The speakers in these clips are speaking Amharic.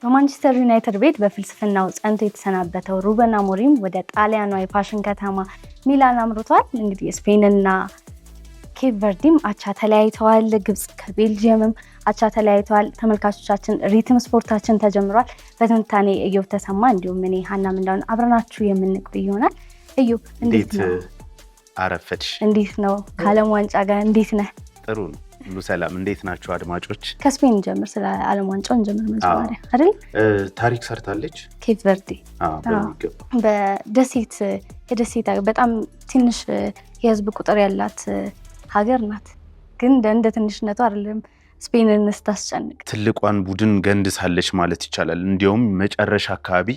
በማንቸስተር ዩናይትድ ቤት በፍልስፍናው ጸንቶ የተሰናበተው ሩበን አሞሪም ወደ ጣሊያኗ የፋሽን ከተማ ሚላን አምርቷል። እንግዲህ ስፔንና ኬፕ ቨርዲም አቻ ተለያይተዋል። ግብጽ ከቤልጂየምም አቻ ተለያይተዋል። ተመልካቾቻችን ሪትም ስፖርታችን ተጀምሯል። በትንታኔ እዮብ ተሰማ እንዲሁም እኔ ሀና ምንዳውን አብረናችሁ የምንቆይ ይሆናል። እዮብ እንዴት ነው? አረፈድሽ? እንዴት ነው? ከዓለም ዋንጫ ጋር እንዴት ነህ? ጥሩ ነው። ሁሉ ሰላም። እንዴት ናችሁ አድማጮች? ከስፔን ጀምር፣ ስለ ዓለም ዋንጫው እንጀምር መጀመሪያ አይደል? ታሪክ ሰርታለች ኬፕ ቨርዲ በደሴት የደሴት በጣም ትንሽ የህዝብ ቁጥር ያላት ሀገር ናት። ግን እንደ ትንሽነቱ አይደለም ስፔንን ስታስጨንቅ ትልቋን ቡድን ገንድሳለች ማለት ይቻላል። እንዲያውም መጨረሻ አካባቢ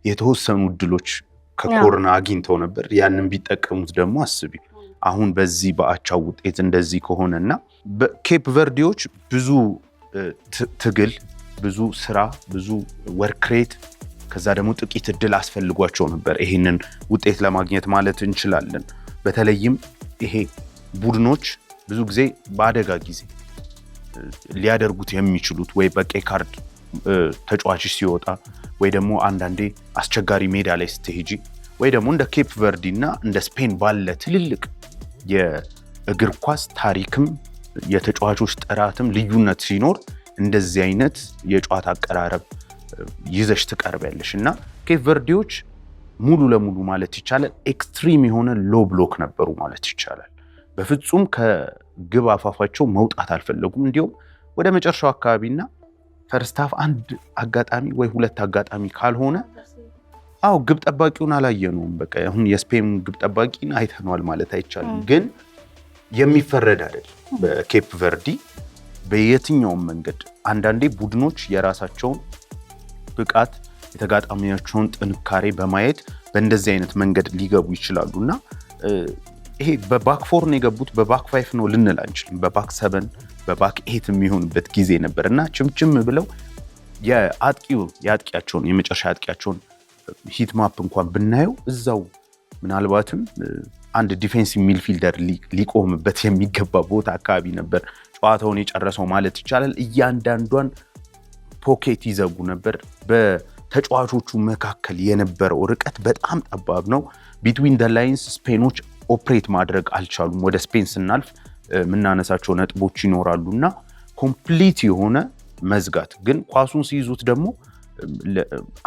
የተወሰኑ እድሎች ከኮርና አግኝተው ነበር። ያንን ቢጠቀሙት ደግሞ አስቢ አሁን በዚህ በአቻው ውጤት እንደዚህ ከሆነና በኬፕ ቨርዲዎች ብዙ ትግል፣ ብዙ ስራ፣ ብዙ ወርክሬት ከዛ ደግሞ ጥቂት እድል አስፈልጓቸው ነበር ይሄንን ውጤት ለማግኘት ማለት እንችላለን። በተለይም ይሄ ቡድኖች ብዙ ጊዜ በአደጋ ጊዜ ሊያደርጉት የሚችሉት ወይ በቀይ ካርድ ተጫዋች ሲወጣ ወይ ደግሞ አንዳንዴ አስቸጋሪ ሜዳ ላይ ስትሄጂ ወይ ደግሞ እንደ ኬፕ ቨርዲ እና እንደ ስፔን ባለ ትልልቅ የእግር ኳስ ታሪክም የተጫዋቾች ጥራትም ልዩነት ሲኖር እንደዚህ አይነት የጨዋታ አቀራረብ ይዘሽ ትቀርቢያለሽ እና ኬፕ ቨርዲዎች ሙሉ ለሙሉ ማለት ይቻላል ኤክስትሪም የሆነ ሎ ብሎክ ነበሩ ማለት ይቻላል። በፍጹም ከግብ አፋፋቸው መውጣት አልፈለጉም። እንዲሁም ወደ መጨረሻው አካባቢና ፈርስት ሃፍ አንድ አጋጣሚ ወይ ሁለት አጋጣሚ ካልሆነ ግብ ጠባቂውን አላየነውም። በቃ አሁን የስፔን ግብ ጠባቂን አይተነዋል ማለት አይቻልም። ግን የሚፈረድ አይደል በኬፕ ቨርዲ በየትኛውም መንገድ። አንዳንዴ ቡድኖች የራሳቸውን ብቃት የተጋጣሚያቸውን ጥንካሬ በማየት በእንደዚህ አይነት መንገድ ሊገቡ ይችላሉና ይሄ በባክ ፎር ነው የገቡት፣ በባክ ፋይፍ ነው ልንል አንችልም። በባክ 7 በባክ 8 የሚሆንበት ጊዜ ነበርና ችምችም ብለው የአጥቂያቸውን የመጨረሻ አጥቂያቸውን ሂት ማፕ እንኳን ብናየው እዛው ምናልባትም አንድ ዲፌንሲቭ ሚድፊልደር ሊቆምበት የሚገባ ቦታ አካባቢ ነበር ጨዋታውን የጨረሰው ማለት ይቻላል። እያንዳንዷን ፖኬት ይዘጉ ነበር። በተጫዋቾቹ መካከል የነበረው ርቀት በጣም ጠባብ ነው። ቢትዊን ደ ላይንስ ስፔኖች ኦፕሬት ማድረግ አልቻሉም። ወደ ስፔን ስናልፍ የምናነሳቸው ነጥቦች ይኖራሉና ኮምፕሊት የሆነ መዝጋት። ግን ኳሱን ሲይዙት ደግሞ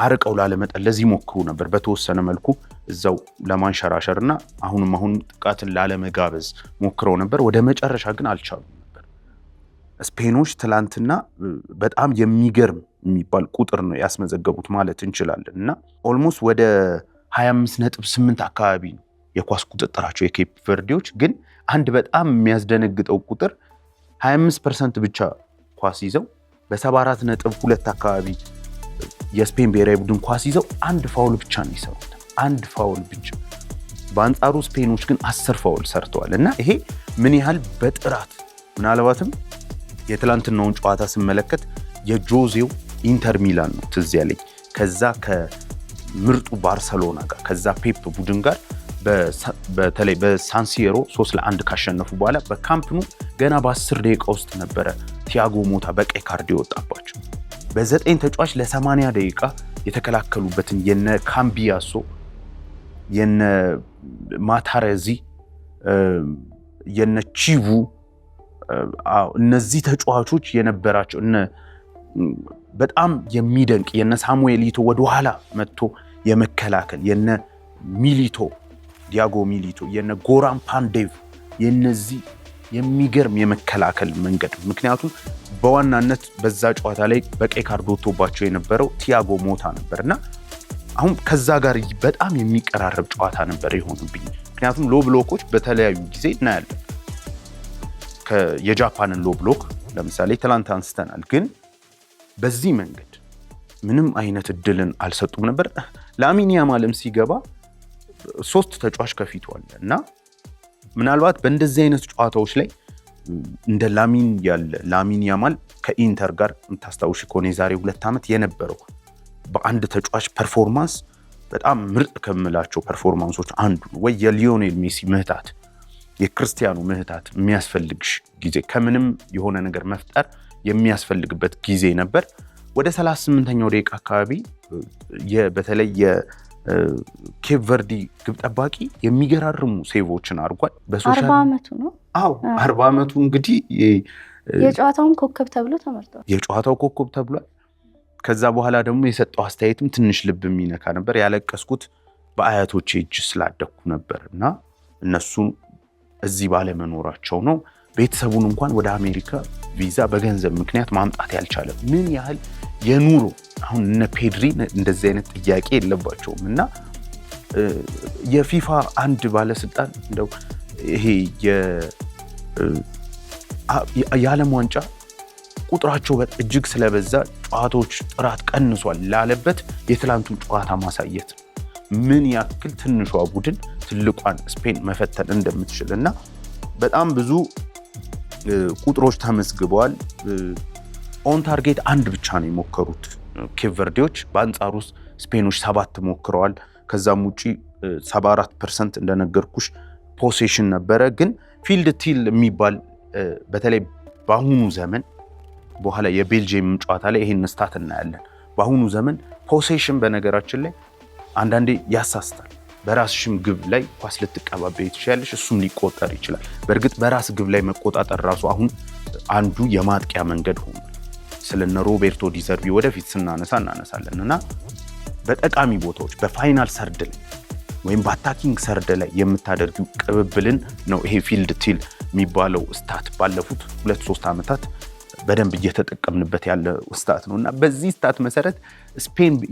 አርቀው ላለመጠለዝ ይሞክሩ ነበር በተወሰነ መልኩ እዛው ለማንሸራሸርና አሁንም ጥቃትን ላለመጋበዝ ሞክረው ነበር። ወደ መጨረሻ ግን አልቻሉም ነበር። ስፔኖች ትላንትና በጣም የሚገርም የሚባል ቁጥር ነው ያስመዘገቡት ማለት እንችላለን እና ኦልሞስት ወደ 25.8 አካባቢ ነው የኳስ ቁጥጥራቸው የኬፕ ቨርዲዎች። ግን አንድ በጣም የሚያስደነግጠው ቁጥር 25% ብቻ ኳስ ይዘው በ74.2 አካባቢ የስፔን ብሔራዊ ቡድን ኳስ ይዘው አንድ ፋውል ብቻ ነው የሰሩት። አንድ ፋውል ብቻ። በአንጻሩ ስፔኖች ግን 10 ፋውል ሰርተዋል እና ይሄ ምን ያህል በጥራት ምናልባትም የትላንትናውን ጨዋታ ስመለከት የጆዜው ኢንተር ሚላን ነው ትዝ ያለኝ። ከዛ ከምርጡ ባርሰሎና ጋር ከዛ ፔፕ ቡድን ጋር በተለይ በሳንሲሮ 3-1 ካሸነፉ በኋላ በካምፕኑ ገና በ10 ደቂቃ ውስጥ ነበረ ቲያጎ ሞታ በቀይ ካርድ የወጣባቸው። በ9 ተጫዋች ለ80 ደቂቃ የተከላከሉበትን የነ ካምቢያሶ የነ ማታረዚ የነ ቺቩ እነዚህ ተጫዋቾች የነበራቸው በጣም የሚደንቅ የነ ሳሙኤል ኢቶ ወደኋላ መጥቶ የመከላከል የነ ሚሊቶ ዲያጎ ሚሊቶ የነ ጎራን ፓንዴቭ የነዚህ የሚገርም የመከላከል መንገድ። ምክንያቱም በዋናነት በዛ ጨዋታ ላይ በቀይ ካርድ ወጥቶባቸው የነበረው ቲያጎ ሞታ ነበርና አሁን ከዛ ጋር በጣም የሚቀራረብ ጨዋታ ነበር የሆኑብኝ። ምክንያቱም ሎ ብሎኮች በተለያዩ ጊዜ እናያለን። የጃፓንን ሎ ብሎክ ለምሳሌ ትላንት አንስተናል። ግን በዚህ መንገድ ምንም አይነት እድልን አልሰጡም ነበር። ላሚን ያማልም ሲገባ 3 ተጫዋች ከፊቱ አለ እና ምናልባት በእንደዚህ አይነት ጨዋታዎች ላይ እንደ ላሚን ያማል ከኢንተር ጋር የምታስታውሽ ከሆነ የዛሬ 2 ዓመት የነበረው በአንድ ተጫዋች ፐርፎርማንስ በጣም ምርጥ ከምላቸው ፐርፎርማንሶች አንዱ ነው። ወይ የሊዮኔል ሜሲ ምህታት የክርስቲያኖ ምህታት የሚያስፈልግሽ ጊዜ ከምንም የሆነ ነገር መፍጠር የሚያስፈልግበት ጊዜ ነበር። ወደ 38ኛው ደቂቃ አካባቢ በተለይ የኬፕ ቨርዲ ግብ ጠባቂ የሚገራርሙ ሴቮችን አድርጓል። 40 ዓመቱ ነው። 40 ዓመቱ እንግዲህ የጨዋታውን ኮከብ ተብሎ ተመርጧል። የጨዋታው ኮከብ ተብሏል። ከዛ በኋላ ደግሞ የሰጠው አስተያየትም ትንሽ ልብ የሚነካ ነበር። ያለቀስኩት በአያቶቼ እጅ ስላደኩ ነበር እና እነሱን እዚህ ባለመኖራቸው ነው። ቤተሰቡን እንኳን ወደ አሜሪካ ቪዛ በገንዘብ ምክንያት ማምጣት ያልቻለ። ምን ያህል የኑሮ አሁን እነ ፔድሪ እንደዚህ አይነት ጥያቄ የለባቸውም እና የፊፋ አንድ ባለስልጣን እንደው ይሄ የዓለም ዋንጫ ቁጥራቸው እጅግ ስለበዛ ጨዋታዎች ጥራት ቀንሷል ላለበት የትላንቱን ጨዋታ ማሳየት ምን ያክል ትንሿ ቡድን ትልቋን ስፔን መፈተን እንደምትችል እና በጣም ብዙ ቁጥሮች ተመዝግበዋል። ኦን ታርጌት አንድ ብቻ ነው የሞከሩት ኬፕ ቨርዴዎች። በአንጻሩ ስፔኖች 7 ሞክረዋል። ከዛም ውጪ 74% እንደነገርኩሽ ፖሴሽን ነበረ። ግን ፊልድ ቲል የሚባል በተለይ በአሁኑ ዘመን በኋላ የቤልጂየም ጨዋታ ላይ ይሄን ስታት እናያለን። በአሁኑ ዘመን ፖሴሽን በነገራችን ላይ አንዳንዴ ያሳስታል። በራስሽም ግብ ላይ ኳስ ልትቀባበይ ትችላለሽ፣ እሱም ሊቆጠር ይችላል። በእርግጥ በራስ ግብ ላይ መቆጣጠር ራሱ አሁን አንዱ የማጥቂያ መንገድ ሆኗል። ስለነ ሮቤርቶ ዲዘርቢ ወደፊት እናነሳለን እና በጠቃሚ ቦታዎች በፋይናል ሰርድ ላይ ወይም በአታኪንግ ሰርድ ላይ የምታደርጊው ቅብብልን ነው ይሄ ፊልድ ቲል የሚባለው ስታት ባለፉት 2-3 ዓመታት በደንብ እየተጠቀምንበት ያለ ስታት ነው እና በዚህ ስታት መሰረት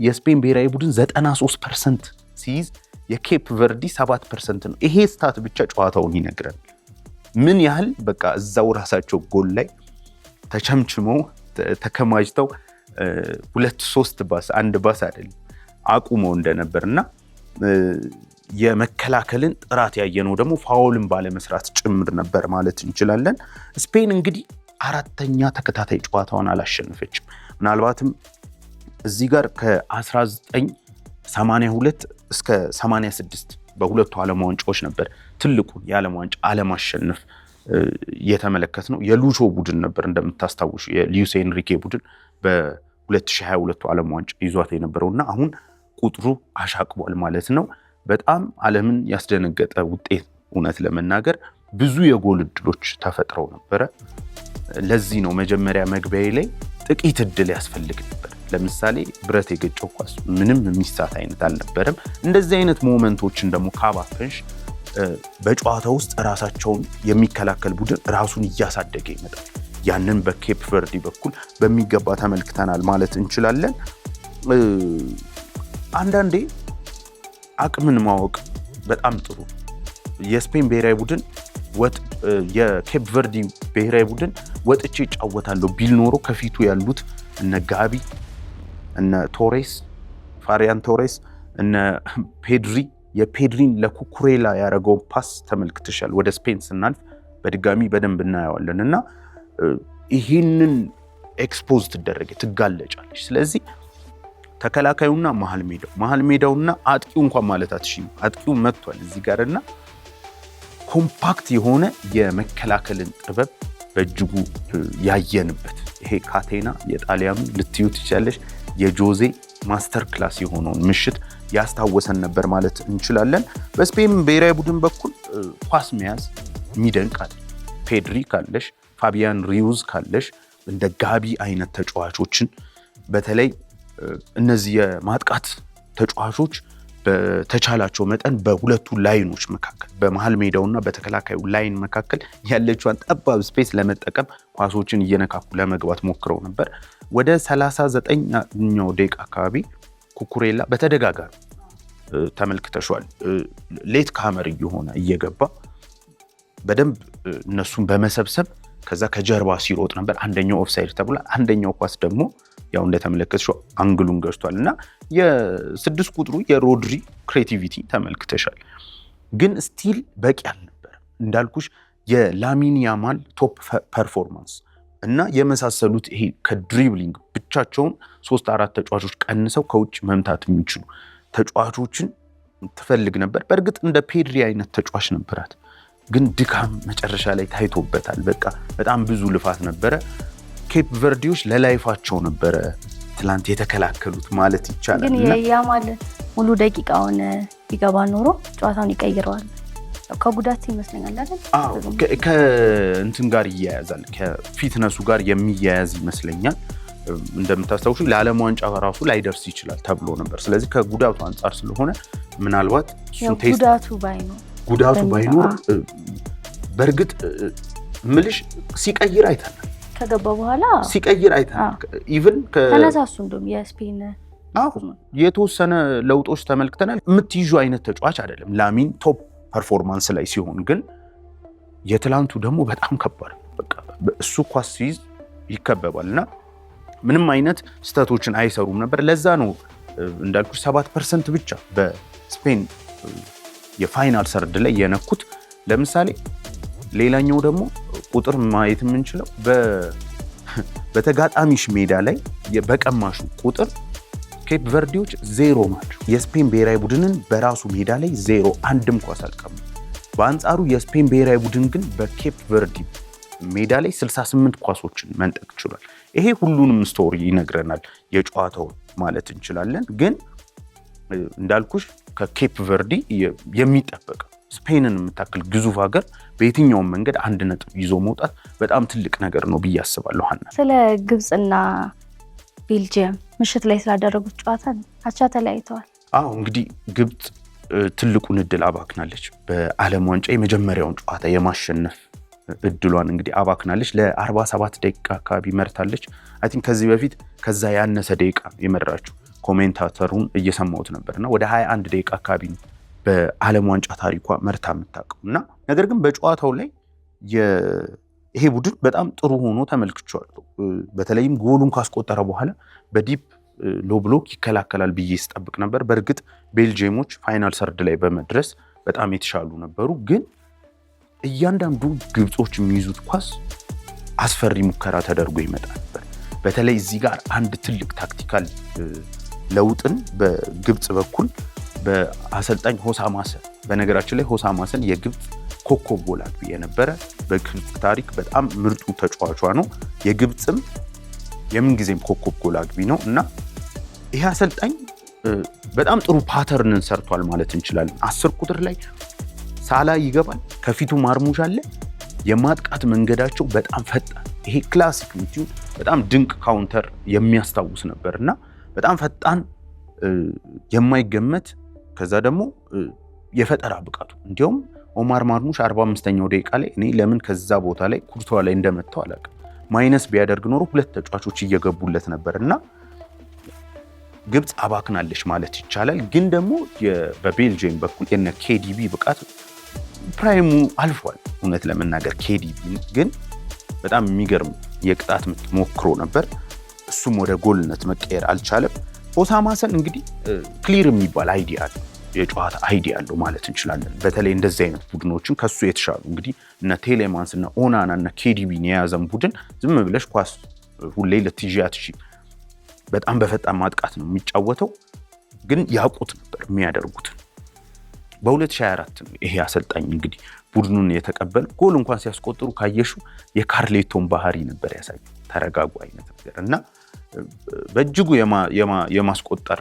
የስፔን ብሔራዊ ቡድን 93% ሲይዝ የኬፕ ቨርዲ 7% ነው። ይሄ ስታት ብቻ ጨዋታውን ይነግራል። ምን ያህል በቃ እዛው ራሳቸው ጎል ላይ ተቸምችመው ተከማጅተው 2-3 ባስ አንድ ባስ አይደለም አቁመው እንደነበርና የመከላከልን ጥራት ያየነው ደግሞ ፋውልን ባለመስራት ጭምር ነበር ማለት እንችላለን። ስፔን እንግዲህ 4ኛ ተከታታይ ጨዋታውን አላሸነፈችም። ምናልባትም እዚህ ጋር ከ1982 እስከ 86 በሁለቱ ዓለም ዋንጫዎች ነበር ትልቁን የዓለም ዋንጫ አለማሸነፍ የተመለከት ነው። የሉቾ ቡድን ነበር እንደምታስታውሹ፣ የሉዊስ ኤንሪኬ ቡድን በ2022 ዓለም ዋንጫ ይዟት የነበረውና አሁን ቁጥሩ አሻቅቧል ማለት ነው። በጣም ዓለምን ያስደነገጠ ውጤት እውነት ለመናገር ብዙ የጎል እድሎች ተፈጥረው ነበረ። ለዚህ ነው መጀመሪያ መግቢያ ላይ ጥቂት እድል ያስፈልግ ነበር። ለምሳሌ ብረት የገጨው ኳስ ምንም የሚሳት አይነት አልነበረም። እንደዚህ አይነት ሞመንቶችን ደግሞ ካባከንሽ በጨዋታ ውስጥ ራሳቸውን የሚከላከል ቡድን ራሱን እያሳደገ ይመጣል። ያንን በኬፕ ቨርዲ በኩል በሚገባ ተመልክተናል ማለት እንችላለን። አንዳንዴ አቅምን ማወቅ በጣም ጥሩ። የስፔን ብሔራዊ ቡድን የኬፕ ቨርዲ ብሔራዊ ቡድን ወጥቼ ይጫወታለሁ ቢል ኖሮ ከፊቱ ያሉት እነ ጋቢ፣ እነ ቶሬስ፣ ፋሪያን ቶሬስ፣ እነ ፔድሪ የፔድሪን ለኩኩሬላ ያደረገውን ፓስ ተመልክተሻል። ወደ ስፔን ስናልፍ በድጋሚ በደንብ እናየዋለን እና ይህንን ኤክስፖዝ ትጋለጫለች። ስለዚህ ተከላካዩና መሀል ሜዳውና አጥቂው እንኳን ማለት አትሽም። አጥቂው መጥቷል እዚህ ጋርና ኮምፓክት የሆነ የመከላከልን ጥበብ በእጅጉ ያየንበት ይሄ ካቴና የጣሊያኑ ልትዩ ትችላለሽ የጆዜ ማስተር ክላስ የሆነውን ምሽት ያስታወሰን ነበር ማለት እንችላለን። በስፔን ብሔራዊ ቡድን በኩል ኳስ መያዝ የሚደንቃል። ፔድሪ ካለሽ፣ ፋቢያን ሪዩዝ ካለሽ፣ እንደ ጋቢ አይነት ተጫዋቾችን በተለይ እነዚህ የማጥቃት ተጫዋቾች በተቻላቸው መጠን በሁለቱ ላይኖች መካከል በመሃል ሜዳውና በተከላካዩ ላይን መካከል ያለችዋን ጠባብ ስፔስ ለመጠቀም ኳሶችን እየነካኩ ለመግባት ሞክረው ነበር። ወደ 39ኛው ደቂቃ አካባቢ ኩኩሬላ በተደጋጋሚ ተመልክተሻል። ሌት ካመር እየሆነ እየገባ በደንብ እነሱን በመሰብሰብ ከዛ ከጀርባ ሲሮጥ ነበር። አንደኛው ኦፍሳይድ ተብሏል። አንደኛው ኳስ ደግሞ ያው እንደተመለከተሽው አንግሉን ገዝቷል እና የ6 ቁጥሩ የሮድሪ ክሬቲቪቲ ተመልክተሻል። ግን ስቲል በቂ አልነበረ እንዳልኩሽ የላሚን ያማል ቶፕ ፐርፎርማንስ እና የመሳሰሉት ይሄ ከድሪብሊንግ ብቻቸውን 3-4 ተጫዋቾች ቀንሰው ከውጭ መምታት የሚችሉ ተጫዋቾችን ትፈልግ ነበር። በእርግጥ እንደ ፔድሪ አይነት ተጫዋች ነበራት፣ ግን ድካም መጨረሻ ላይ ታይቶበታል። በቃ በጣም ብዙ ልፋት ነበረ። ኬፕ ቨርዲዎች ለላይፋቸው ነበረ ትላንት የተከላከሉት ማለት ይቻላል። ግን ያማል ሙሉ ደቂቃውን ቢገባ ኖሮ ጨዋታውን ይቀይረዋል። ከጉዳት ይመስለኛል አይደል? ከእንትን ጋር ይያያዛል፣ ከፊትነሱ ጋር የሚያያዝ ይመስለኛል። እንደምታስታውሱ ለዓለም ዋንጫ ራሱ ላይደርስ ይችላል ተብሎ ነበር። ስለዚህ ከጉዳቱ አንጻር ስለሆነ ምናልባት ጉዳቱ ባይኖር በእርግጥ ምልሽ ሲቀይር አይተናል። ከገባ በኋላ ሲቀይር አይተናል። ኢቭን ተነሳሱ እንደውም የስፔን የተወሰነ ለውጦች ተመልክተናል። የምትይዙ አይነት ተጫዋች አይደለም ላሚን ቶፕ ፐርፎርማንስ ላይ ሲሆን፣ ግን የትላንቱ ደግሞ በጣም ከባድ በቃ እሱ ኳስ ሲይዝ ይከበባልና ምንም አይነት ስህተቶችን አይሰሩም ነበር። ለዛ ነው እንዳልኩ 7% ብቻ በስፔን የፋይናል ሰርድ ላይ የነኩት። ለምሳሌ ሌላኛው ደግሞ ቁጥር ማየት የምንችለው በተጋጣሚሽ ሜዳ ላይ በቀማሹ ቁጥር ኬፕ ቨርዲዎች 0 ናቸው። የስፔን ብሔራዊ ቡድንን በራሱ ሜዳ ላይ 0 አንድም ኳስ አልቀሙ። በአንጻሩ የስፔን ብሔራዊ ቡድን ግን በኬፕ ቨርዲ ሜዳ ላይ 68 ኳሶችን መንጠቅ ችሏል። ይሄ ሁሉንም ስቶሪ ይነግረናል የጨዋታውን ማለት እንችላለን። ግን እንዳልኩሽ ከኬፕ ቨርዲ የሚጠበቅ ስፔንን የምታክል ግዙፍ ሀገር በየትኛውም መንገድ 1 ነጥብ ይዞ መውጣት በጣም ትልቅ ነገር ነው ብዬ አስባለሁ። ሀና፣ ስለ ግብፅና ቤልጂየም ምሽት ላይ ስላደረጉት ጨዋታ አቻ ተለያይተዋል። እንግዲህ ግብፅ ትልቁን እድል አባክናለች። በዓለም ዋንጫ የመጀመሪያውን ጨዋታ የማሸነፍ እድሏን እንግዲህ አባክናለች። ለ47 ደቂቃ አካባቢ መርታለች። አይ ቲንክ ከዚህ በፊት ከዛ ያነሰ ደቂቃ የመራችው ኮሜንታተሩን እየሰማሁት ነበርና ወደ 21 ደቂቃ አካባቢ ነው በዓለም ዋንጫ ታሪኳ መርታ የምታውቀው እና ነገር ግን በጨዋታው ላይ ይሄ ቡድን በጣም ጥሩ ሆኖ ተመልክቼዋለሁ። በተለይም ጎሉን ካስቆጠረ በኋላ በዲፕ ሎ ብሎክ ይከላከላል ብዬ ስጠብቅ ነበር። በእርግጥ ቤልጂየሞች ፋይናል ሰርድ ላይ በመድረስ በጣም የተሻሉ ነበሩ። ግን እያንዳንዱ ግብጾች የሚይዙት ኳስ አስፈሪ ሙከራ ተደርጎ ይመጣ ነበር። በተለይ እዚህ ጋር አንድ ትልቅ ታክቲካል ለውጥን በግብጽ በኩል በአሰልጣኝ ሆሳም ሐሰን፣ በነገራችን ላይ ሆሳም ሐሰን የግብጽ ኮከብ ጎል አግቢ የነበረ በግብጽ ታሪክ በጣም ምርጡ ተጫዋቿ ነው። የግብጽም የምንጊዜም ኮከብ ጎል አግቢ ነው እና ይሄ አሰልጣኝ በጣም ጥሩ ፓተርንን ሰርቷል ማለት እንችላለን። 10 ቁጥር ላይ ሳላ ይገባል፣ ከፊቱ ማርሙሽ አለ። የማጥቃት መንገዳቸው በጣም ፈጣን፣ ይሄ ክላሲክ ምትዩ በጣም ድንቅ ካውንተር የሚያስታውስ ነበርና በጣም ፈጣን የማይገመት ከዛ ደግሞ የፈጠራ ብቃቱ እንዲያውም ኦማር ማርሙሽ 45ኛው ደቂቃ ላይ እኔ ለምን ከዛ ቦታ ላይ ኩርቷ ላይ እንደመታው አላውቅም። ማይነስ ቢያደርግ ኖሮ 2 ተጫዋቾች እየገቡለት ነበርና ግብጽ አባክናለች ማለት ይቻላል። ግን ደግሞ በቤልጂየም በኩል የነ ኬዲቢ ብቃት ፕራይሙ አልፏል። እውነት ለመናገር ኬዲቢ ግን በጣም የሚገርም የቅጣት ምት ሞክሮ ነበር። እሱም ወደ ጎልነት መቀየር አልቻለም። ሆሳም ሐሰን እንግዲህ ክሊር የሚባል አይዲያ አለው፣ የጨዋታ አይዲያ አለው ማለት እንችላለን። በተለይ እንደዚህ አይነት ቡድኖችን ከሱ የተሻሉ እንግዲህ እነ ቴሌማንስ እና ኦናና እና ኬዲቢን የያዘን ቡድን ዝም ብለሽ ኳስ ሁሌ ለቲጂያት በጣም በፈጣን ማጥቃት ነው የሚጫወተው። ግን ያውቁት ነበር የሚያደርጉትን። በ2024 ይሄ አሰልጣኝ እንግዲህ ቡድኑን የተቀበለ ጎል እንኳን ሲያስቆጥሩ ካየሹ የካርሌቶን ባህሪ ነበር ያሳዩ፣ ተረጋጉ አይነት ነገር እና በእጅጉ የማስቆጠር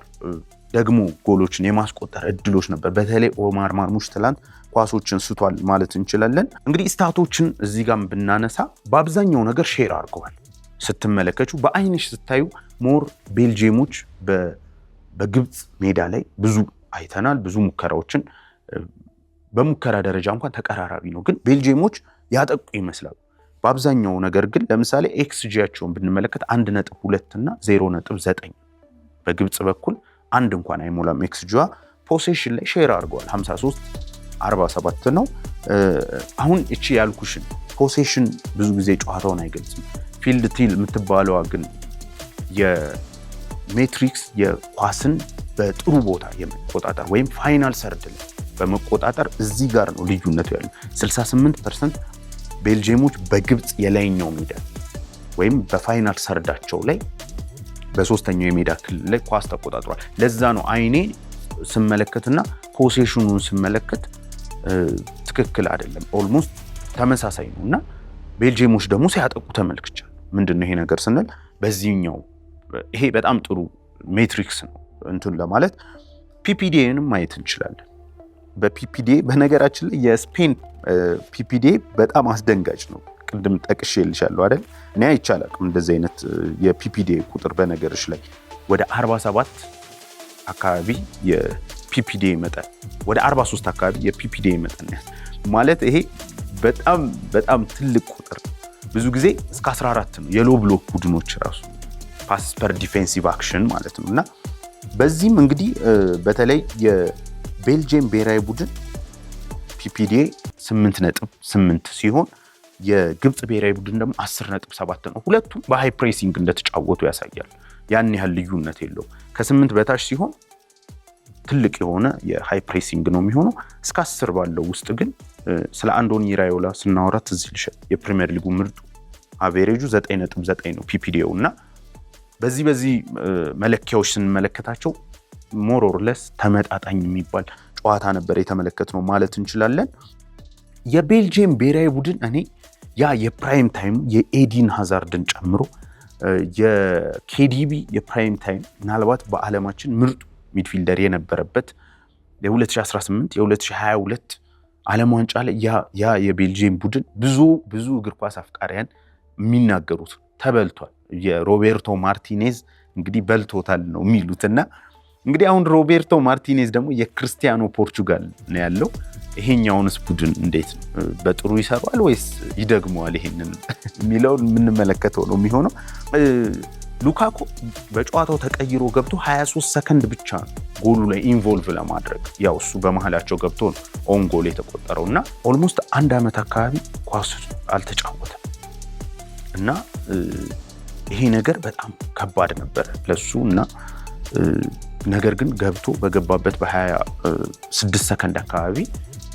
ደግሞ ጎሎችን የማስቆጠር እድሎች ነበር። በተለይ ኦማር ማርሙሽ ትላንት ኳሶችን ስቷል ማለት እንችላለን። እንግዲህ ስታቶችን እዚህ ጋር ብናነሳ በአብዛኛው ነገር ሼር አድርገዋል። ስትመለከቱ በአይንሽ ስታዩ ሞር ቤልጂየሞች በግብጽ ሜዳ ላይ ብዙ አይተናል። ብዙ ሙከራዎችን በሙከራ ደረጃ እንኳን ተቀራራቢ ነው፣ ግን ቤልጂየሞች ያጠቁ ይመስላሉ በአብዛኛው ነገር። ግን ለምሳሌ ኤክስጂያቸውን ብንመለከት 1.2 እና 0.9 በግብጽ በኩል አንድ እንኳን አይሞላም ኤክስጂዋ። ፖሴሽን ላይ ሼር አድርገዋል 53-47 ነው። አሁን እቺ ያልኩሽን ፖሴሽን ብዙ ጊዜ ጨዋታውን አይገልጽም። ፊልድ ቲል የምትባለዋ ግን የሜትሪክስ የኳስን በጥሩ ቦታ የመቆጣጠር ወይም ፋይናል ሰርድ ላይ በመቆጣጠር እዚህ ጋር ነው ልዩነቱ ያለው። 68% ቤልጂየሞች በግብጽ የላይኛው ሜዳ ወይም በፋይናል ሰርዳቸው ላይ በሶስተኛው የሜዳ ክልል ላይ ኳስ ተቆጣጥሯል። ለዛ ነው አይኔ ስመለከትና ፖሴሽኑን ስመለከት ትክክል አይደለም፣ ኦልሞስት ተመሳሳይ ነው እና ቤልጂየሞች ደግሞ ሲያጠቁ ተመልክቻለሁ። ምንድነው ይሄ ነገር ስንል በዚህኛው ይሄ በጣም ጥሩ ሜትሪክስ ነው እንትን ለማለት። ፒፒዲኤንም ማየት እንችላለን። በፒፒዲኤ በነገራችን ላይ የስፔን ፒፒዲኤ በጣም አስደንጋጭ ነው። ቅድም ጠቅሼልሻለሁ አይደል? እኔ አይቻልም እንደዚህ አይነት የፒፒዲኤ ቁጥር በነገርሽ ላይ ወደ 47 አካባቢ የፒፒዲኤ መጠን ወደ 43 አካባቢ የፒፒዲኤ መጠን ማለት ይሄ በጣም በጣም ትልቅ ቁጥር። ብዙ ጊዜ እስከ 14 ነው የሎ ብሎክ ቡድኖች ራሱ ፓስ ፐር ዲፌንሲቭ አክሽን ማለት ነው። እና በዚህም እንግዲህ በተለይ የቤልጂየም ብሔራዊ ቡድን ፒፒዲኤ 8.8 ሲሆን የግብፅ ብሔራዊ ቡድን ደግሞ 10.7 ነው። ሁለቱም በሃይ ፕሬሲንግ እንደተጫወቱ ያሳያል። ያን ያህል ልዩነት የለው። ከ8 በታች ሲሆን ትልቅ የሆነ የሃይ ፕሬሲንግ ነው የሚሆነው። እስከ 10 ባለው ውስጥ ግን ስለ አንዶኒ ኢራዮላ ስናወራ ትዝ ይልሻል። የፕሪሚየር ሊጉ ምርጡ አቬሬጁ 9.9 ነው ፒፒዲኤው። እና በዚህ መለኪያዎች ስንመለከታቸው ሞር ኦር ለስ ተመጣጣኝ የሚባል ጨዋታ ነበር የተመለከትነው ማለት እንችላለን። የቤልጂየም ብሔራዊ ቡድን እኔ ያ የፕራይም ታይም የኤዲን ሃዛርድን ጨምሮ የኬዲቢ የፕራይም ታይም ምናልባት በዓለማችን ምርጡ ሚድፊልደር የነበረበት የ2018 የ2022 ዓለም ዋንጫ ላይ ያ የቤልጂየም ቡድን ብዙ እግር ኳስ አፍቃሪያን የሚናገሩት ተበልቷል። የሮቤርቶ ማርቲኔዝ እንግዲህ በልቶታል ነው የሚሉትና እንግዲህ አሁን ሮቤርቶ ማርቲኔዝ ደግሞ የክርስቲያኖ ፖርቹጋል ነው ያለው። ይሄኛውንስ ቡድን እንዴት በጥሩ ይሰራል ወይስ ይደግመዋል? ይሄንን የሚለውን የምንመለከተው ነው የሚሆነው። ሉካኩ በጨዋታው ተቀይሮ ገብቶ 23 ሰከንድ ብቻ ጎሉ ላይ ኢንቮልቭ ለማድረግ ያው እሱ በመሃላቸው ገብቶ ነው ኦን ጎል የተቆጠረውና ኦልሞስት 1 ዓመት አካባቢ ኳስ አልተጫወተም እና ይሄ ነገር በጣም ከባድ ነበር ለሱ እና ነገር ግን ገብቶ በገባበት በ26 ሰከንድ አካባቢ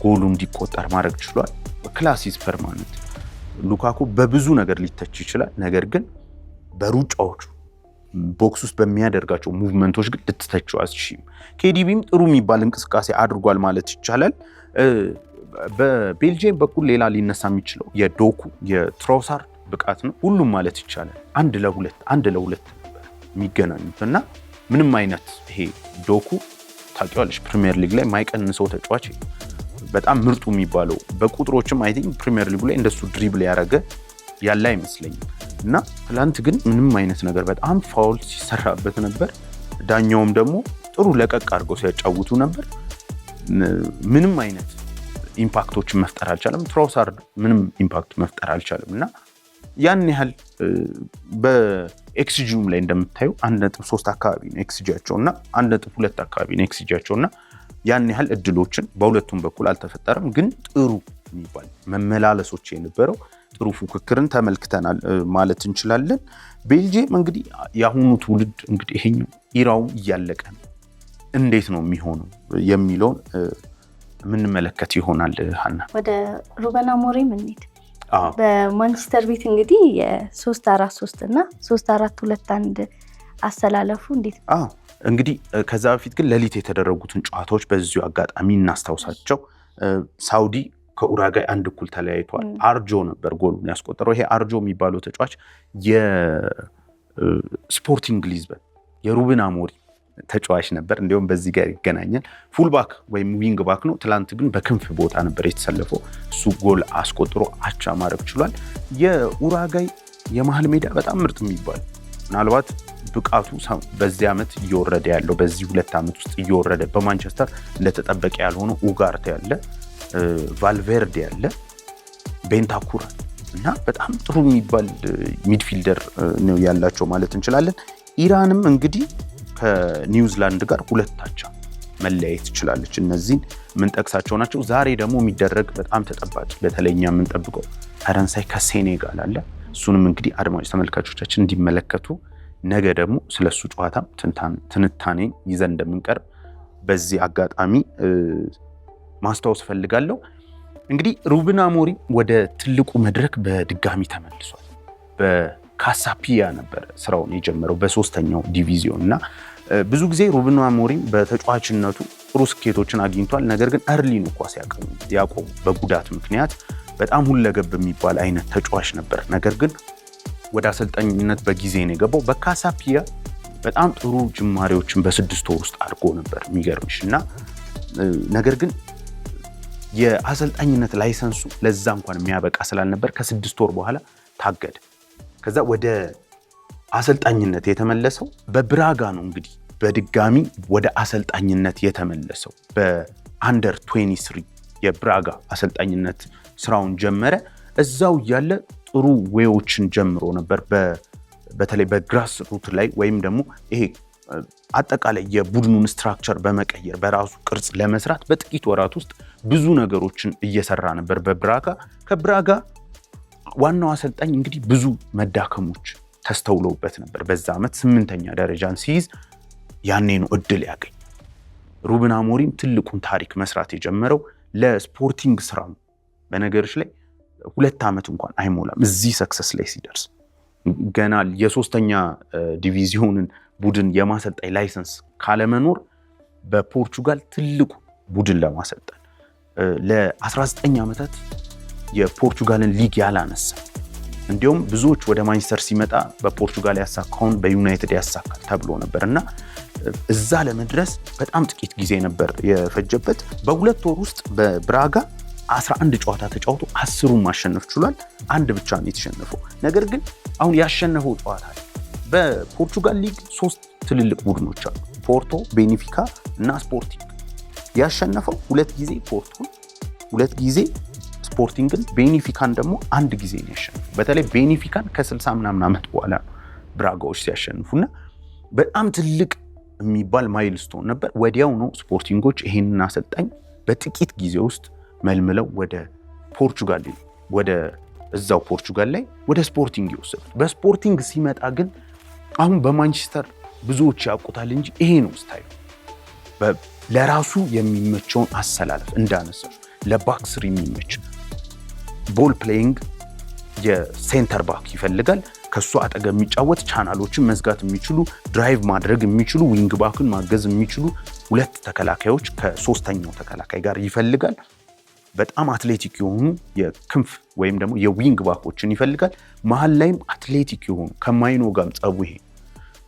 ጎሉ እንዲቆጠር ማድረግ ችሏል። ክላሲስ ፐርማነንት ሉካኩ በብዙ ነገር ሊተች ይችላል። ነገር ግን በሩጫዎቹ ቦክስ ውስጥ በሚያደርጋቸው ሙቭመንቶች ግን ልትተቸው አትችይም። ኬዲቢም ጥሩ የሚባል እንቅስቃሴ አድርጓል ማለት ይቻላል። በቤልጂየም በኩል ሌላ ሊነሳ የሚችለው የዶኩ የትሮሳርድ ብቃት ነው። ሁሉም ማለት ይቻላል አንድ ለሁለት ነበር የሚገናኙት እና ምንም አይነት ይሄ ዶኩ ታውቂዋለሽ ፕሪሚየር ሊግ ላይ ማይቀንሰው ተጫዋች በጣም ምርጡ የሚባለው በቁጥሮችም አይ ቲንክ ፕሪሚየር ሊጉ ላይ እንደሱ ድሪብል ያደረገ ያለ አይመስለኝም። እና ትላንት ግን ምንም አይነት ነገር በጣም ፋውል ሲሰራበት ነበር። ዳኛውም ደግሞ ጥሩ ለቀቅ አድርገው ሲያጫውቱ ነበር። ምንም አይነት ኢምፓክቶችን መፍጠር አልቻለም። ትሮሳርድ ምንም ኢምፓክት መፍጠር አልቻለም እና ያን ያህል በኤክስጂውም ላይ እንደምታዩ 1.3 አካባቢ ነው ኤክስጂያቸው እና 1.2 አካባቢ ነው ኤክስጂያቸው እና ያን ያህል እድሎችን በሁለቱም በኩል አልተፈጠረም። ግን ጥሩ የሚባል መመላለሶች የነበረው ጥሩ ፉክክርን ተመልክተናል ማለት እንችላለን። ቤልጂየም እንግዲህ የአሁኑ ትውልድ እንግዲህ ይሄኛው ኢራው እያለቀ ነው። እንዴት ነው የሚሆነው የሚለውን የምንመለከት ይሆናል። ሀና ወደ ሩበን አሞሪም እንሂድ። በማንቸስተር ቤት እንግዲህ የ3-4-3 እና 3-4-2-1 አሰላለፉ እንዴት ነው? እንግዲህ ከዛ በፊት ግን ሌሊት የተደረጉትን ጨዋታዎች በዚሁ አጋጣሚ እናስታውሳቸው። ሳውዲ ከኡራጋይ 1-1 ተለያይቷል። አርጆ ነበር ጎሉን ያስቆጠረው። ይሄ አርጆ የሚባለው ተጫዋች የስፖርቲንግ ሊዝበን የሩበን አሞሪም ተጫዋች ነበር። እንዲሁም በዚህ ጋር ይገናኛል። ፉልባክ ወይም ዊንግ ባክ ነው። ትላንት ግን በክንፍ ቦታ ነበር የተሰለፈው። እሱ ጎል አስቆጥሮ አቻ ማድረግ ችሏል። የኡራጋይ የመሃል ሜዳ በጣም ምርጥ የሚባል ምናልባት ብቃቱ በዚህ ዓመት እየወረደ ያለው በዚህ 2 ዓመት ውስጥ እየወረደ በማንቸስተር እንደተጠበቀ ያልሆነው ኡጋርቴ ያለ ቫልቬርዴ ያለ ቤንታኩር እና በጣም ጥሩ የሚባል ሚድፊልደር ነው ያላቸው ማለት እንችላለን። ኢራንም እንግዲህ ከኒውዚላንድ ጋር 2-2 መለያየት ትችላለች። እነዚህን የምንጠቅሳቸው ናቸው። ዛሬ ደግሞ የሚደረግ በጣም ተጠባቂ በተለይኛ የምንጠብቀው ፈረንሳይ ከሴኔጋል አለ። እሱንም እንግዲህ አድማጭ ተመልካቾቻችን እንዲመለከቱ ነገ ደግሞ ስለሱ ጨዋታ ትንታኔ ይዘን እንደምንቀርብ በዚህ አጋጣሚ ማስታወስ ፈልጋለሁ። እንግዲህ ሩበን አሞሪም ወደ ትልቁ መድረክ በድጋሚ ተመልሷል። በካሳፒያ ነበር ስራውን የጀመረው በ3ኛው ዲቪዚዮን እና ብዙ ጊዜ ሩበን አሞሪም በተጫዋችነቱ ጥሩ ስኬቶችን አግኝቷል። ነገር ግን እርሊ ነው ኳስ ያቆሙ በጉዳት ምክንያት በጣም ሁለገብ የሚባል አይነት ተጫዋች ነበር። ነገር ግን ወደ አሰልጣኝነት በጊዜ ነው የገባው። በካሳፒያ በጣም ጥሩ ጅማሬዎችን በ6 ወር ውስጥ አድርጎ ነበር የሚገርምሽ እና ነገር ግን የአሰልጣኝነት ላይሰንሱ ለዛ እንኳን የሚያበቃ ስላልነበር ከ6 ወር በኋላ ታገደ። ከዛ ወደ አሰልጣኝነት የተመለሰው በብራጋ ነው። እንግዲህ በድጋሚ ወደ አሰልጣኝነት የተመለሰው በአንደር 23 የብራጋ አሰልጣኝነት ስራውን ጀመረ። እዛው እያለ ጥሩ ዌዎችን ጀምሮ ነበር በተለይ በግራስ ሩት ላይ ወይም ደግሞ ይሄ አጠቃላይ የቡድኑን ስትራክቸር በመቀየር በራሱ ቅርጽ ለመስራት በጥቂት ወራት ውስጥ ብዙ ነገሮችን እየሰራ ነበር በብራጋ። ከብራጋ ዋናው አሰልጣኝ እንግዲህ ብዙ መዳከሞች ተስተውለውበት ነበር። በዛ ዓመት 8ኛ ደረጃን ሲይዝ ያኔ ነው እድል ያገኝ። ሩበን አሞሪም ትልቁን ታሪክ መስራት የጀመረው ለስፖርቲንግ ስራው በነገሮች ላይ 2 ዓመት እንኳን አይሞላም እዚህ ሰክሰስ ላይ ሲደርስ። ገና የ3ኛ ዲቪዚዮንን ቡድን የማሰልጣኝ ላይሰንስ ካለመኖር በፖርቹጋል ትልቁ ቡድን ለማሰልጣን ለ19 ዓመታት የፖርቹጋልን ሊግ ያላነሳ እንዲሁም ብዙዎች ወደ ማንቸስተር ሲመጣ በፖርቹጋል ያሳካውን በዩናይትድ ያሳካል ተብሎ ነበርና እዛ ለመድረስ በጣም ጥቂት ጊዜ ነበር የፈጀበት። በ2 ወር ውስጥ በብራጋ 11 ጨዋታ ተጫውቶ 10ን ማሸነፍ ችሏል። አንድ ብቻ ነው የተሸነፈው። ነገር ግን አሁን ያሸነፈው ጨዋታ በፖርቹጋል ሊግ 3 ትልልቅ ቡድኖች አሉ፣ ፖርቶ፣ ቤኒፊካ እና ስፖርቲንግ። ያሸነፈው 2 ጊዜ ፖርቶን፣ 2 ጊዜ ስፖርቲንግን፣ ቤኒፊካን ደግሞ 1 ጊዜ ነው ያሸነፈው። በተለይ ቤኒፊካን ከ60 ምናምን ዓመት በኋላ ብራጋዎች ሲያሸንፉና በጣም ትልቅ የሚባል ማይልስቶን ነበር። ወዲያው ነው ስፖርቲንጎች ይሄንን አሰልጣኝ በጥቂት ጊዜ ውስጥ መልምለው ወደ ፖርቹጋል ወደ እዛው ፖርቹጋል ላይ ወደ ስፖርቲንግ ይወሰዱት። በስፖርቲንግ ሲመጣ ግን አሁን በማንቸስተር ብዙዎች ያውቁታል እንጂ ይሄ ነው ስታይሉ። ለራሱ የሚመቸውን አሰላለፍ እንዳነሳው ለባክስሪ የሚመች ቦል ፕሌይንግ የሴንተር ባክ ይፈልጋል። ከሱ አጠገብ የሚጫወት ቻናሎችን መዝጋት የሚችሉ ድራይቭ ማድረግ የሚችሉ ዊንግ ባክን ማገዝ የሚችሉ 2 ተከላካዮች ከ3ኛው ተከላካይ ጋር ይፈልጋል። በጣም አትሌቲክ የሆኑ የክንፍ ወይም ደግሞ የዊንግ ባኮችን ይፈልጋል። መሃል ላይም አትሌቲክ የሆኑ ከማይኖ ጋር ጸቡ ይሄ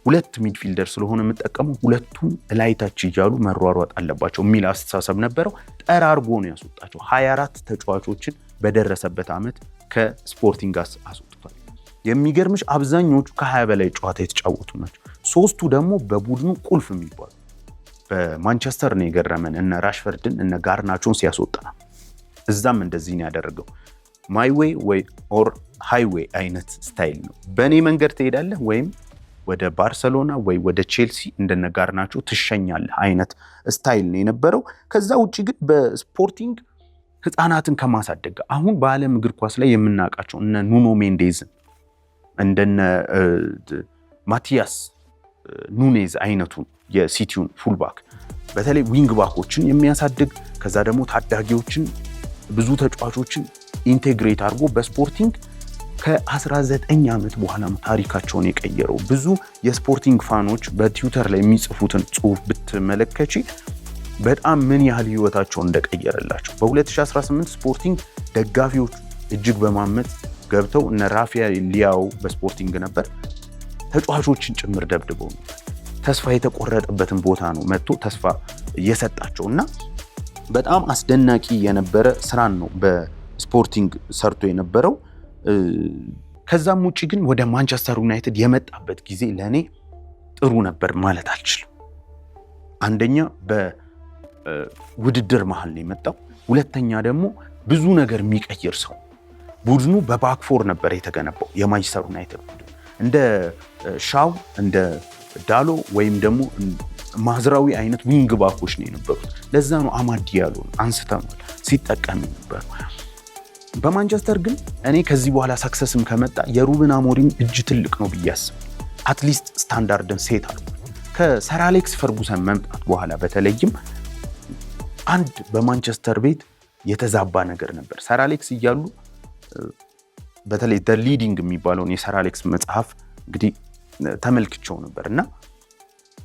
2 ሚድፊልደር ስለሆነ የምጠቀመው 2ቱም እላይታች እያሉ መሯሯጥ አለባቸው የሚል አስተሳሰብ ነበረው። ጠራርጎ ነው ያስወጣቸው። 24 ተጫዋቾችን በደረሰበት ዓመት ከስፖርቲንግ አስወጥቷል። የሚገርምሽ አብዛኞቹ ከ20 በላይ ጨዋታ የተጫወቱ ናቸው። 3ቱ ደግሞ በቡድኑ ቁልፍ የሚባሉ በማንቸስተር ነው የገረመን። እነ ራሽፈርድን እነ ጋርናቾን ሲያስወጣ እዛም እንደዚህ ነው ያደረገው። ማይ ዌይ ወይ ኦር ሃይዌይ አይነት ስታይል ነው። በእኔ መንገድ ትሄዳለህ ወይም ወደ ባርሰሎና ወይ ወደ ቼልሲ እንደነ ጋርናቾ ትሸኛለህ አይነት ስታይል ነው የነበረው። ከዛ ውጪ ግን በስፖርቲንግ ህፃናትን ከማሳደግ አሁን በዓለም እግር ኳስ ላይ የምናውቃቸው እነ ኑኖ ሜንዴዝን እንደነ ማቲያስ ኑኔዝ አይነቱ የሲቲውን ፉልባክ በተለይ ዊንግ ባኮችን የሚያሳድግ ከዛ ደግሞ ታዳጊዎችን ብዙ ተጫዋቾችን ኢንቴግሬት አድርጎ በስፖርቲንግ ከ19 ዓመት በኋላ ታሪካቸውን የቀየረው። ብዙ የስፖርቲንግ ፋኖች በትዊተር ላይ የሚጽፉትን ጽሁፍ ብትመለከቺ በጣም ምን ያህል ህይወታቸውን እንደቀየረላቸው። በ2018 ስፖርቲንግ ደጋፊዎች እጅግ በማመት ገብተው እነ ራፋኤል ሊያው በስፖርቲንግ ነበር ተጫዋቾችን ጭምር ደብድበው ተስፋ የተቆረጠበትን ቦታ ነው መጥቶ ተስፋ እየሰጣቸው እና በጣም አስደናቂ የነበረ ስራን ነው በስፖርቲንግ ሰርቶ የነበረው። ከዛም ውጪ ግን ወደ ማንቸስተር ዩናይትድ የመጣበት ጊዜ ለኔ ጥሩ ነበር ማለት አልችልም። አንደኛ በውድድር መሃል ነው የመጣው። ሁለተኛ ደግሞ ብዙ ነገር የሚቀይር ሰው። ቡድኑ በባክፎር ነበር የተገነባው። የማንቸስተር ዩናይትድ ቡድን እንደ ሻው እንደ ዳሎ ወይም ደግሞ ማዝራዊ አይነት ዊንግ ባኮች ነው የነበሩት። ለዛ ነው አማድ ዲያሎ አንስተናል ሲጠቀም ነበር። በማንቸስተር ግን እኔ ከዚህ በኋላ ሰክሰስም ከመጣ የሩበን አሞሪም እጅ ትልቅ ነው ብያስብ አትሊስት ስታንዳርድን ሴት አድርጎ ከሰር አሌክስ ፈርጉሰን መምጣት በኋላ በተለይም አንድ በማንቸስተር ቤት የተዛባ ነገር ነበር። ሰር አሌክስ እያሉ በተለይ ደ ሊዲንግ የሚባለውን የሰር አሌክስ መጽሐፍ እንግዲህ ተመልክቼው ነበር እና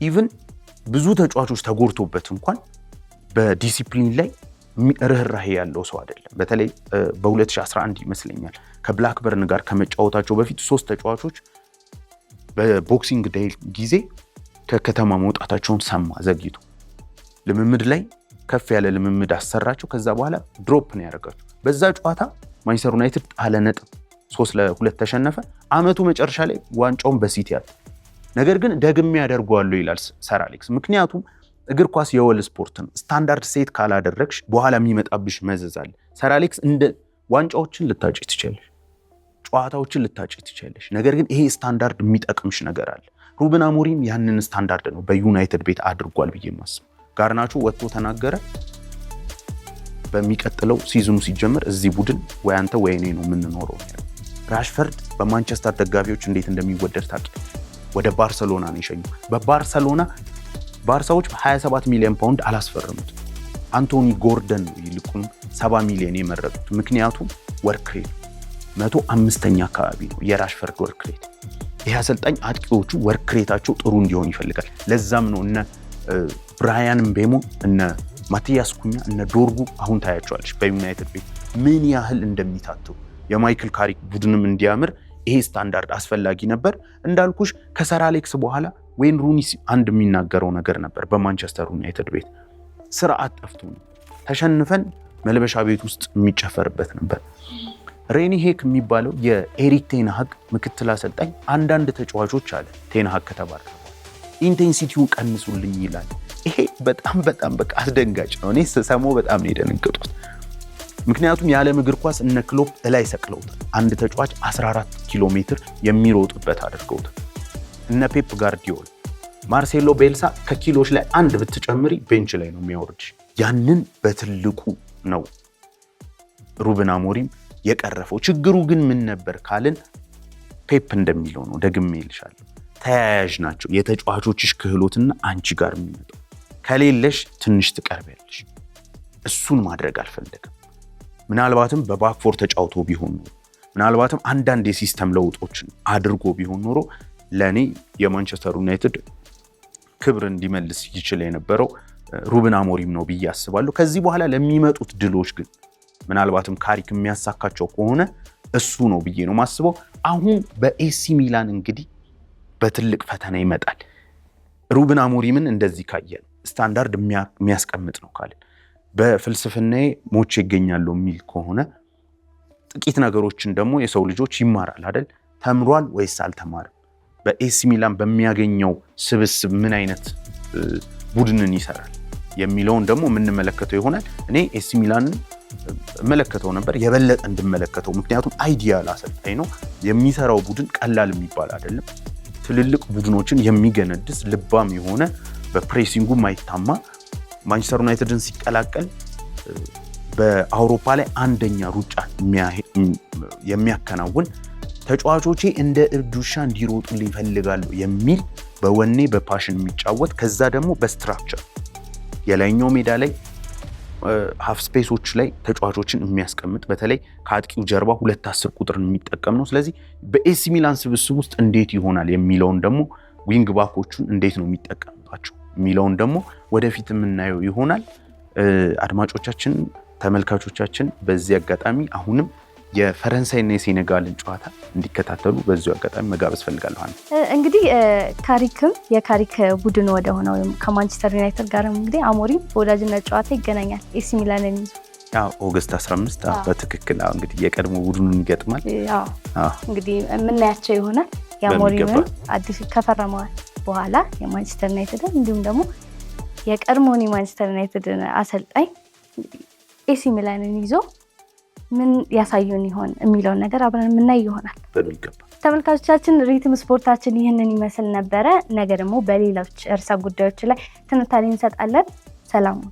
ኢቭን ብዙ ተጫዋቾች ተጎድቶበት እንኳን በዲሲፕሊን ላይ ርህራሄ ያለው ሰው አይደለም። በተለይ በ2011 ይመስለኛል ከብላክበርን ጋር ከመጫወታቸው በፊት 3 ተጫዋቾች በቦክሲንግ ዴይ ጊዜ ከከተማ መውጣታቸውን ሰማ ዘግይቶ። ልምምድ ላይ ከፍ ያለ ልምምድ አሰራቸው። ከዛ በኋላ ድሮፕ ነው ያደረጋቸው። በዛ ጨዋታ ማንቸስተር ዩናይትድ ጣለ ነጥብ 3-2 ተሸነፈ። አመቱ መጨረሻ ላይ ዋንጫውን በሲቲ ያለ። ነገር ግን ደግሜ ያደርገዋለሁ ይላል ሰር አሌክስ። ምክንያቱም እግር ኳስ የወል ስፖርት ነው። ስታንዳርድ ሴት ካላደረግሽ በኋላ የሚመጣብሽ መዘዝ አለ። ሰር አሌክስ እንደ ዋንጫዎችን ልታጭ ትችላለሽ፣ ጨዋታዎችን ልታጭ ትችላለሽ። ነገር ግን ይሄ ስታንዳርድ የሚጠቅምሽ ነገር አለ። ሩበን አሞሪም ያንን ስታንዳርድ ነው በዩናይትድ ቤት አድርጓል ብዬ ማስብ። ጋርናቾ ወጥቶ ተናገረ። በሚቀጥለው ሲዝኑ ሲጀምር እዚህ ቡድን ወይ አንተ ወይ እኔ ነው የምንኖረው። ራሽፈርድ በማንቸስተር ደጋፊዎች እንዴት እንደሚወደድ ታውቂያለሽ። ወደ ባርሰሎና ነው የሸኙ። በባርሰሎና ባርሳዎች 27 ሚሊዮን ፓውንድ አላስፈረሙት። አንቶኒ ጎርደን ነው ይልቁን 70 ሚሊዮን የመረጡት። ምክንያቱም ወርክ ሬት 105ኛ አካባቢ ነው የራሽፈርድ ወርክ ሬት። ይህ አሰልጣኝ አጥቂዎቹ ወርክ ሬታቸው ጥሩ እንዲሆን ይፈልጋል። ለዛም ነው እነ ብራያን ምቤሞ እነ ማቲያስ ኩኛ እነ ዶርጉ አሁን ታያቸዋለች በዩናይትድ ቤት ምን ያህል እንደሚታተው። የማይክል ካሪክ ቡድንም እንዲያምር ይሄ ስታንዳርድ አስፈላጊ ነበር። እንዳልኩሽ ከሰር አሌክስ በኋላ ዌይን ሩኒ አንድ የሚናገረው ነገር ነበር በማንቸስተር ዩናይትድ ቤት ስርዓት ጠፍቶ ነው። ተሸንፈን መልበሻ ቤት ውስጥ የሚጨፈርበት ነበር። ሬኒ ሄክ የሚባለው የኤሪክ ቴንሃግ ምክትል አሰልጣኝ አንዳንድ ተጫዋቾች አለ ቴንሃግ ከተባረረ ኢንቴንሲቲውን ቀንሱልኝ ይላል። ይሄ በጣም በቃ አስደንጋጭ ነው። እኔ ስሰማው በጣም ነው የደነገጥኩት። ምክንያቱም የዓለም እግር ኳስ እነ ክሎፕ እላይ ሰቅለውታል። አንድ ተጫዋች 14 ኪሎ ሜትር የሚሮጥበት አድርገውታል። እነ ፔፕ ጋርዲዮላ፣ ማርሴሎ ቤልሳ ከኪሎች ላይ አንድ ብትጨምሪ ቤንች ላይ ነው የሚያወርድሽ። ያንን በትልቁ ነው ሩበን አሞሪም የቀረፈው። ችግሩ ግን ምን ነበር ካልን ፔፕ እንደሚለው ነው። ደግሜ ይልሻለሁ፣ ተያያዥ ናቸው የተጫዋቾችሽ ክህሎትና አንቺ ጋር የሚመጣው። ከሌለሽ ትንሽ ትቀርቢያለሽ። እሱን ማድረግ አልፈለግም። ምናልባትም በባክፎር ተጫውቶ ቢሆን ኖሮ፣ ምናልባትም አንዳንድ የሲስተም ለውጦችን አድርጎ ቢሆን ኖሮ ለእኔ የማንቸስተር ዩናይትድ ክብር እንዲመልስ ይችል የነበረው ሩበን አሞሪም ነው ብዬ አስባለሁ። ከዚህ በኋላ ለሚመጡት ድሎች ግን ምናልባትም ካሪክ የሚያሳካቸው ከሆነ እሱ ነው ብዬ ነው ማስበው። አሁን በኤሲ ሚላን እንግዲህ በትልቅ ፈተና ይመጣል። ሩበን አሞሪምን እንደዚህ ካየን ስታንዳርድ የሚያስቀምጥ ነው ካልን በፍልስፍናዬ ሞቼ ይገኛሉ የሚል ከሆነ ጥቂት ነገሮችን ደግሞ የሰው ልጆች ይማራል አይደል? ተምሯል ወይስ አልተማርም? በኤሲ ሚላን በሚያገኘው ስብስብ ምን አይነት ቡድንን ይሰራል የሚለውን ደግሞ የምንመለከተው ይሆናል። እኔ ኤሲ ሚላንን እመለከተው ነበር የበለጠ እንድመለከተው፣ ምክንያቱም አይዲያል አሰልጣኝ ነው። የሚሰራው ቡድን ቀላል የሚባል አይደለም። ትልልቅ ቡድኖችን የሚገነድስ ልባም የሆነ በፕሬሲንጉ ማይታማ ማንቸስተር ዩናይትድን ሲቀላቀል በአውሮፓ ላይ አንደኛ ሩጫ የሚያከናውን ተጫዋቾቼ እንደ እብድ ውሻ እንዲሮጡልኝ ይፈልጋሉ የሚል በወኔ በፓሽን የሚጫወት ከዛ ደግሞ በስትራክቸር የላይኛው ሜዳ ላይ ሃፍ ስፔሶች ላይ ተጫዋቾችን የሚያስቀምጥ በተለይ ከአጥቂው ጀርባ 2-10 ቁጥርን የሚጠቀም ነው። ስለዚህ በኤሲ ሚላን ስብስብ ውስጥ እንዴት ይሆናል የሚለውን ደግሞ ዊንግ ባኮቹን እንዴት ነው የሚጠቀምባቸው የሚለውን ደግሞ ወደፊት የምናየው ይሆናል። አድማጮቻችን፣ ተመልካቾቻችን በዚህ አጋጣሚ አሁንም የፈረንሳይና የሴኔጋልን ጨዋታ እንዲከታተሉ በዚሁ አጋጣሚ መጋበዝ ፈልጋለሁ። እንግዲህ የካሪክ ቡድን ወደ ሆነው ከማንቸስተር ዩናይትድ ጋር እንግዲህ አሞሪም በወዳጅነት ጨዋታ ይገናኛል ኤሲ ሚላንን ይዞ ኦገስት 15 በትክክል እንግዲህ የቀድሞ ቡድኑን ይገጥማል። እንግዲህ የምናያቸው ይሆናል። የአሞሪምን አዲስ ከፈረመዋል በኋላ የማንቸስተር ዩናይትድን እንዲሁም ደግሞ የቀድሞውን የማንቸስተር ዩናይትድን አሰልጣኝ ኤሲ ሚላንን ይዞ ምን ያሳዩን ይሆን የሚለውን ነገር አብረን የምናይ ይሆናል። ተመልካቾቻችን ሪትም ስፖርታችን ይህንን ይመስል ነበረ። ነገ ደግሞ በሌሎች ርዕሰ ጉዳዮች ላይ ትንታኔ እንሰጣለን። ሰላም።